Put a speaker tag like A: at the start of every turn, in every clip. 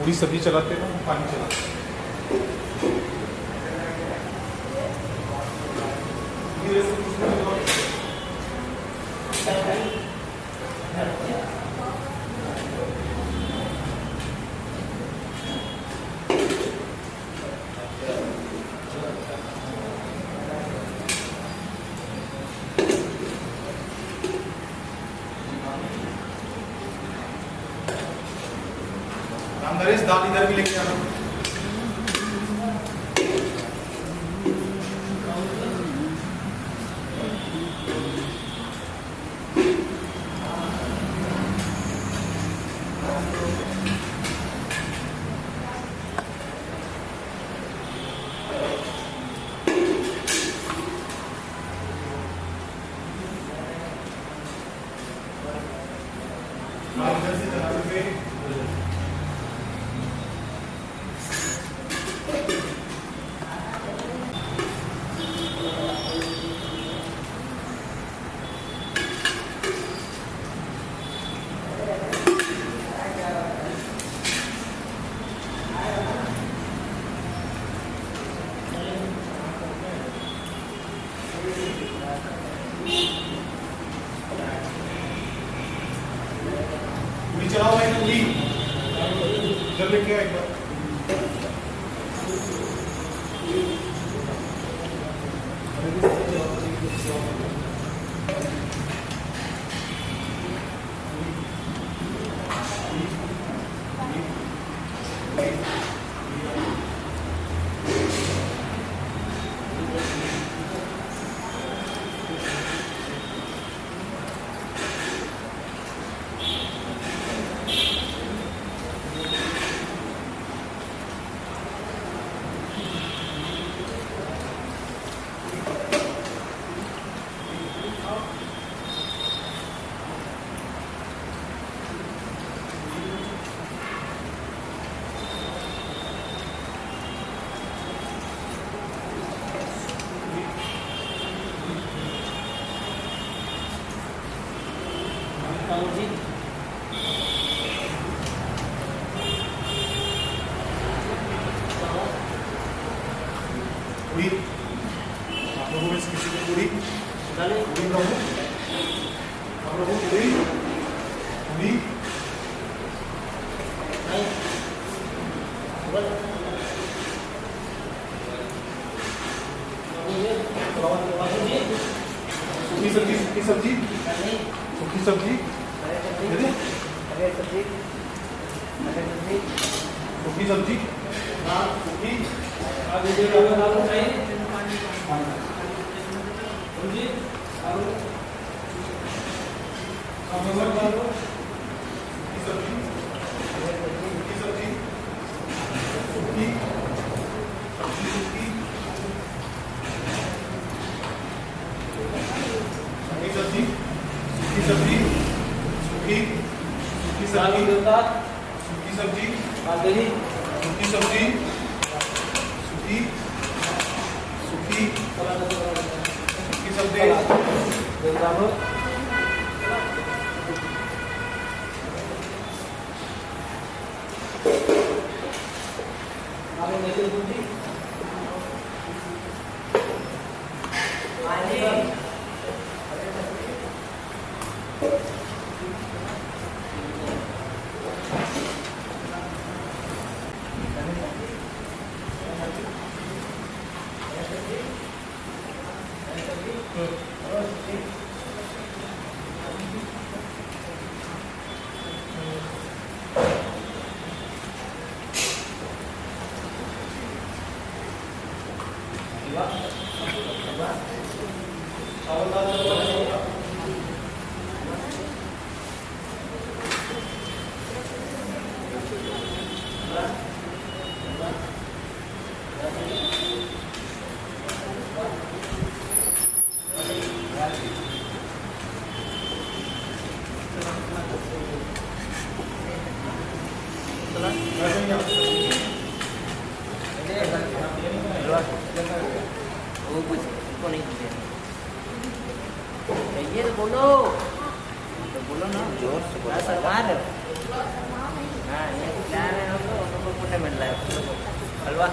A: पूरी सब्जी चलाते ना, पानी चलाते नरेश, दाल इधर भी लेके आना। इधर से चला के पूरी चलाओ भाई, पूरी इधर लेके आओ एक बार। पूरी आप लोगों में से किसी को पूरी पूरी प्रभु, आप लोगों पूरी पूरी सूखी सब्जी, सूखी सब्जी, सूखी सब्जी, सूखी सब्जी, सूखी
B: वो कुछ को नहीं किया चाहिए तो बोलो ना जोर से बोलो सरकार। हाँ ये क्या है हम लोग हलवा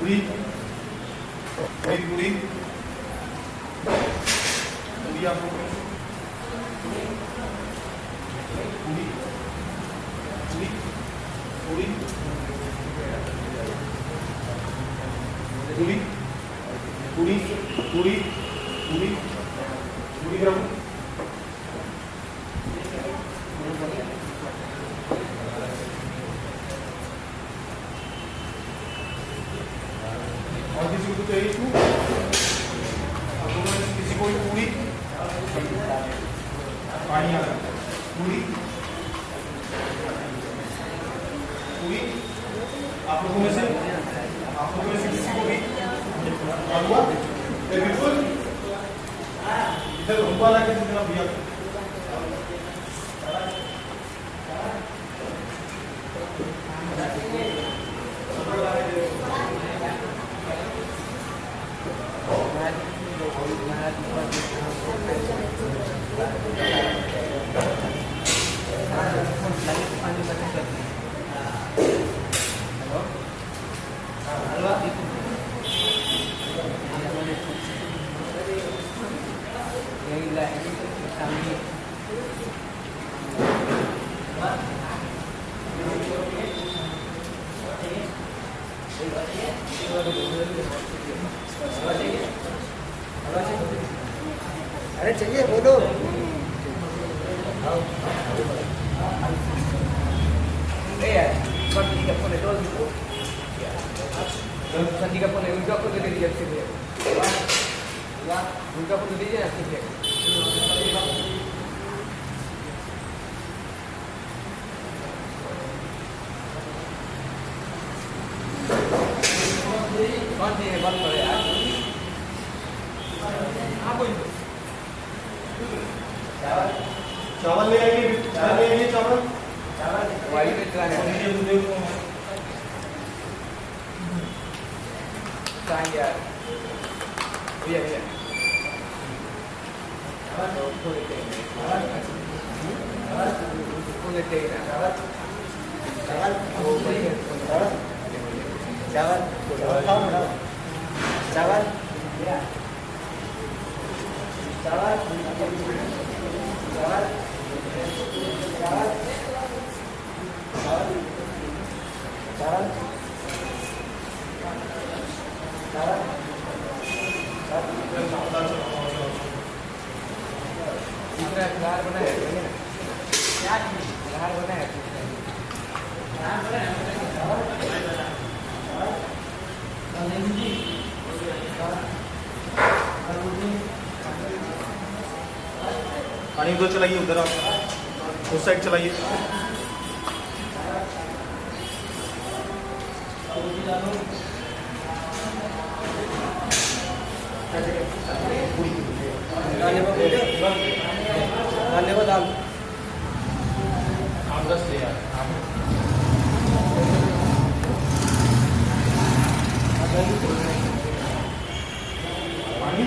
A: पूरी पूरी पूरी पूरी आप लोग पूरी पूरी पूरी पूरी पूरी पूरी पूरी पूरी पूरी ग्राम और किसी को चाहिए तू आप लोगों में किसी को पूरी पानी आ रहा है पूरी पूरी आप लोगों में से किसी को भी हलवा बिल्कुल इधर हलवा ला के जितना भैया
B: अरे चलिए बोलो संजी का फोन है उनका फोन दे दीजिए अच्छे से उनका फोन दे दीजिए अच्छे से कौन सी है बंद करो यार हाँ बोल
A: चावल ले आइए चावल
B: वाली में ट्राई यार भैया भैया दूसरा लार बना है लार बना है
A: पानी उधर चलाइए उधर आप उस साइड चलाइए
B: दाल
A: आप 10 ले यार पानी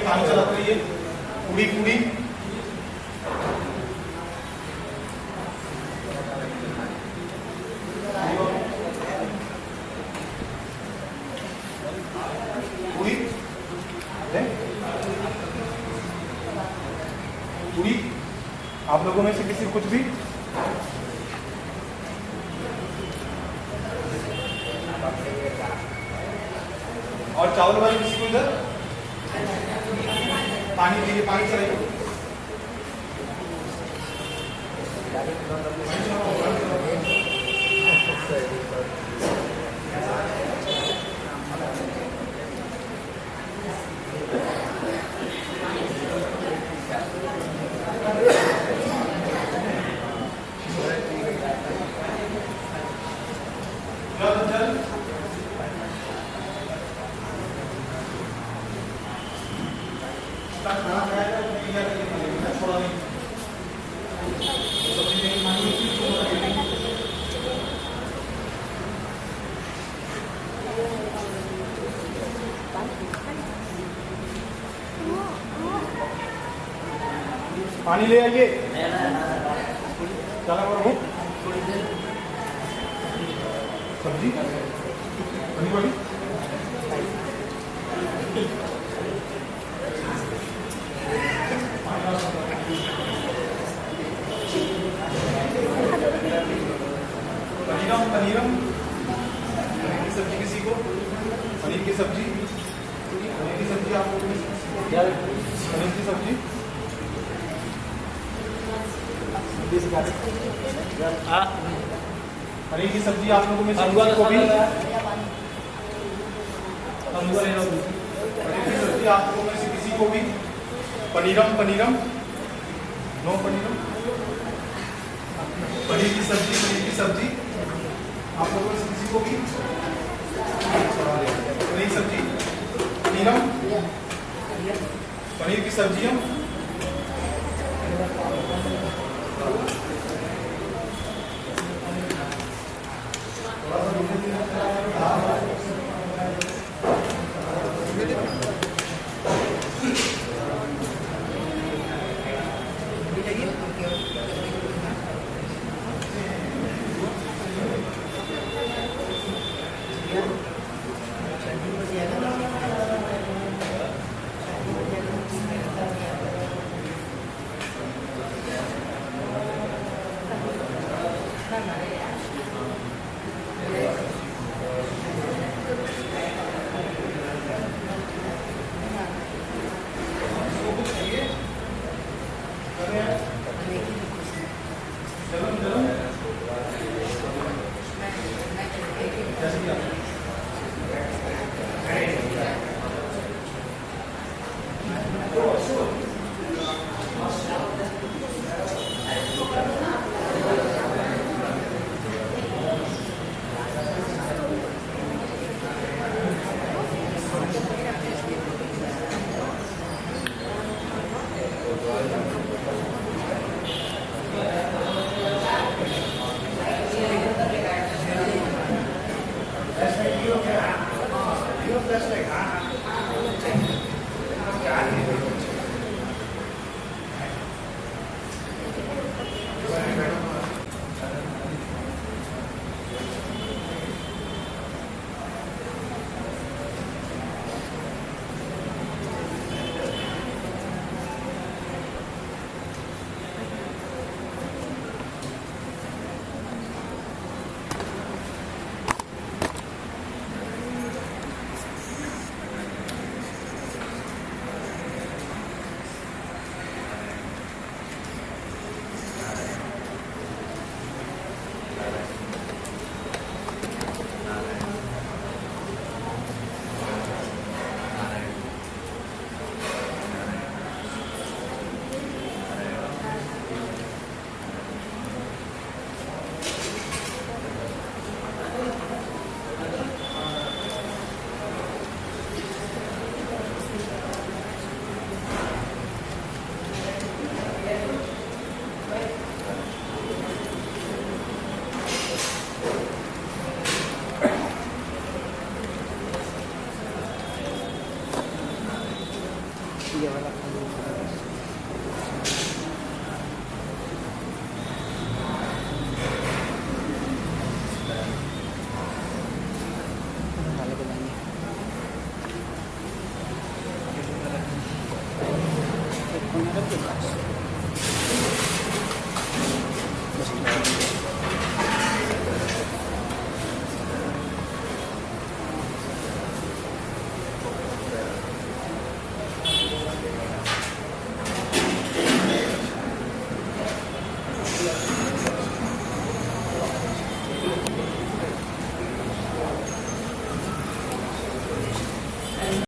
A: पानी चलाते रहिए पूरी पूरी पूरी पूरी आप लोगों में से किसी को कुछ भी और चावल वाली किसी को इधर पानी पीजिए, पानी चलाइए। पानी ले आइए। चला प्रभु सब्जी बनी बड़ी पनीरम पनीरम पनीर की सब्जी किसी को, पनीर की सब्जी, पनीर की सब्जी आपको, पनीर की सब्जी पनीर की सब्जी आप लोगों में से किसी को भी, पनीर की सब्जी आप लोगों में से किसी को भी, पनीरम पनीरम नो पनीरम, पनीर की सब्जी आप लोगों में से किसी को भी, पनीर की सब्जी पनीरम, पनीर की सब्जी हम
B: ये वाला खाली